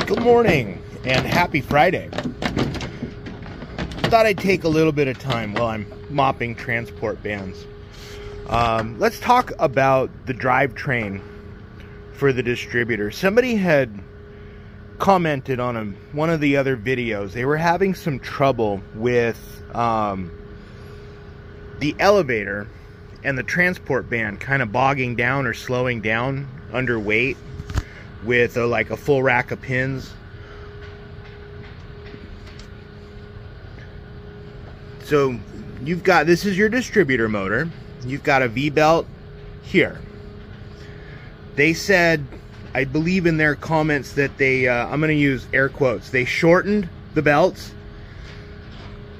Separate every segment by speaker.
Speaker 1: Good morning and happy Friday. Thought I'd take a little bit of time while I'm mopping transport bands. Let's talk about the drivetrain for the distributor. Somebody had commented on one of the other videos. They were having some trouble with the elevator and the transport band kind of bogging down or slowing down under weight with like a full rack of pins. So you've got, this is your distributor motor. You've got a V-belt here. They said, I believe in their comments that they, I'm going to use air quotes, they shortened the belts.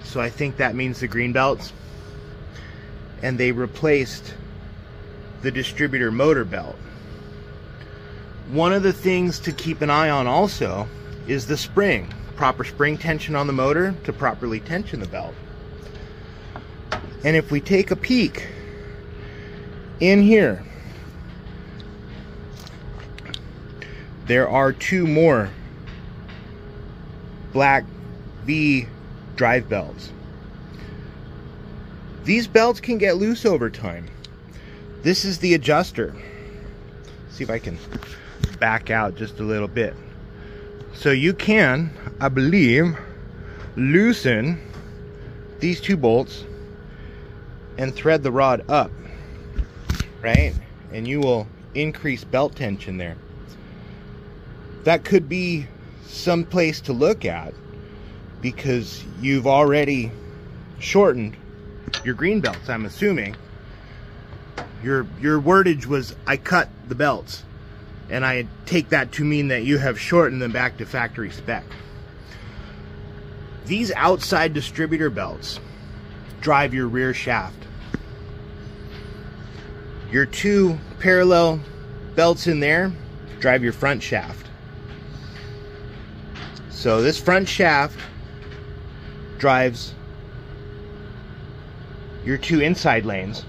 Speaker 1: So I think that means the green belts. And they replaced the distributor motor belt. One of the things to keep an eye on also is the spring. Proper spring tension on the motor to properly tension the belt. And if we take a peek in here, there are two more black V drive belts. These belts can get loose over time. This is the adjuster. See if I can back out just a little bit. So you can, I believe, loosen these two bolts and thread the rod up, right? And you will increase belt tension there. That could be some place to look at because you've already shortened your green belts, I'm assuming. Your wordage was, I cut the belts. And I take that to mean that you have shortened them back to factory spec. These outside distributor belts drive your rear shaft. Your two parallel belts in there drive your front shaft. So this front shaft drives your two inside lanes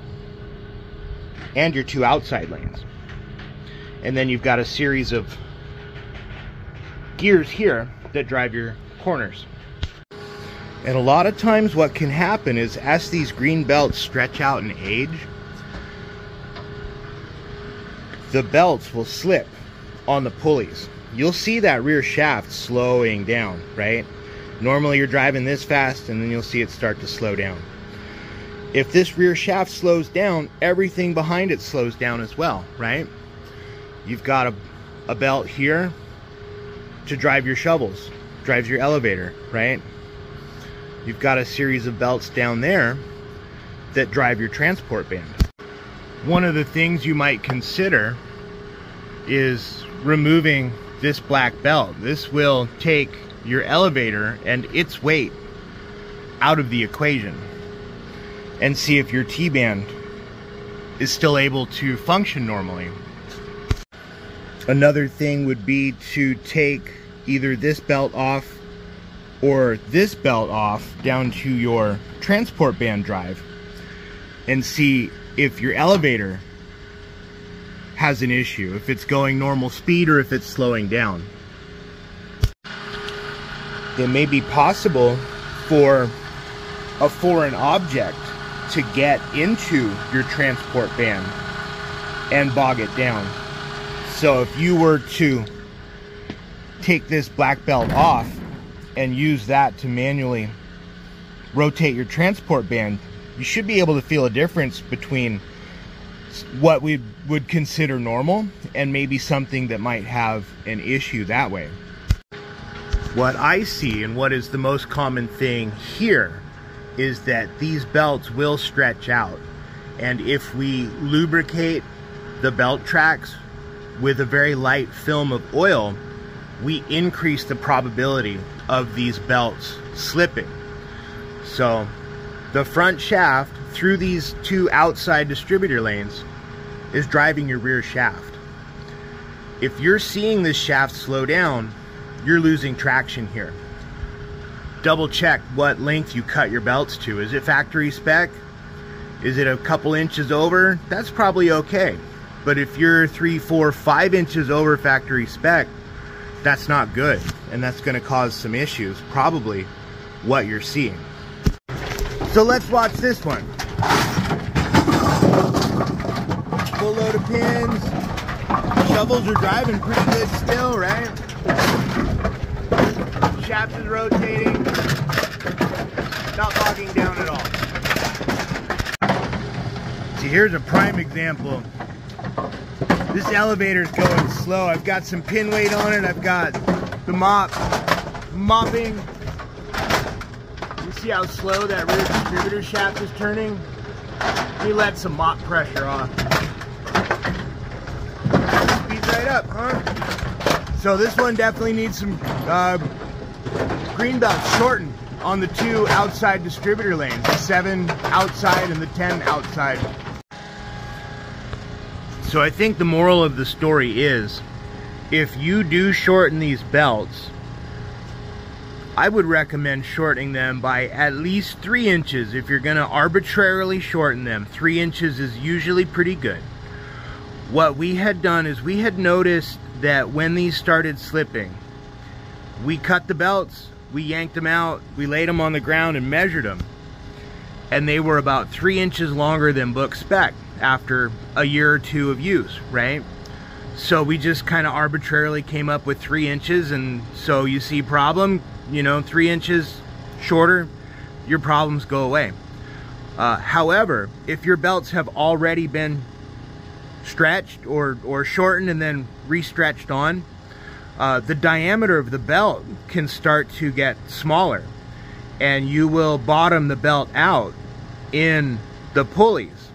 Speaker 1: and your two outside lanes. And then you've got a series of gears here that drive your corners. And a lot of times what can happen is as these green belts stretch out in age, the belts will slip on the pulleys. You'll see that rear shaft slowing down, right? Normally you're driving this fast and then you'll see it start to slow down. If this rear shaft slows down, everything behind it slows down as well, right? You've got a belt here to drive your shovels, drives your elevator, right? You've got a series of belts down there that drive your transport band. One of the things you might consider is removing this black belt. This will take your elevator and its weight out of the equation and see if your T-band is still able to function normally. Another thing would be to take either this belt off or this belt off down to your transport band drive and see if your elevator has an issue, if it's going normal speed or if it's slowing down. It may be possible for a foreign object to get into your transport band and bog it down. So if you were to take this black belt off and use that to manually rotate your transport band, you should be able to feel a difference between what we would consider normal and maybe something that might have an issue that way. What I see and what is the most common thing here is that these belts will stretch out. And if we lubricate the belt tracks with a very light film of oil, we increase the probability of these belts slipping. So the front shaft through these two outside distributor lanes is driving your rear shaft. If you're seeing this shaft slow down, you're losing traction here. Double check what length you cut your belts to. Is it factory spec? Is it a couple inches over? That's probably okay. But if you're 3, 4, 5 inches over factory spec, that's not good, and that's going to cause some issues, probably what you're seeing. So let's watch this one. Full load of pins. Shovels are driving pretty good still, right? Shaft is rotating. Not bogging down at all. See, here's a prime example. This elevator's going slow. I've got some pin weight on it. I've got the mopping. You see how slow that rear distributor shaft is turning? We let some mop pressure off. Speeds right up, huh? So this one definitely needs some green belts shortened on the 2 outside distributor lanes, the 7 outside and the 10 outside. So I think the moral of the story is, if you do shorten these belts, I would recommend shortening them by at least 3 inches. If you're gonna arbitrarily shorten them, 3 inches is usually pretty good. What we had done is we had noticed that when these started slipping, we cut the belts, we yanked them out, we laid them on the ground and measured them, and they were about 3 inches longer than book spec after a year or 2 of use, right? So we just kind of arbitrarily came up with 3 inches, and so you see problem, you know, 3 inches shorter, your problems go away. However, if your belts have already been stretched or shortened and then re-stretched on, the diameter of the belt can start to get smaller, and you will bottom the belt out in the pulleys,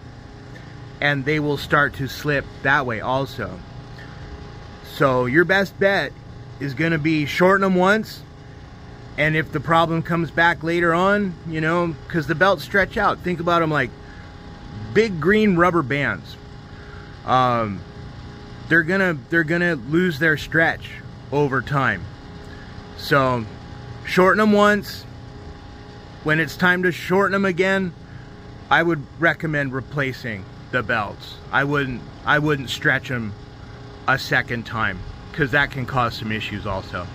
Speaker 1: and they will start to slip that way also. So your best bet is going to be shorten them once, and if the problem comes back later on, you know, because the belts stretch out. Think about them like big green rubber bands. They're gonna lose their stretch over time. So shorten them once. When it's time to shorten them again, I would recommend replacing the belts. I wouldn't stretch them a second time, because that can cause some issues also.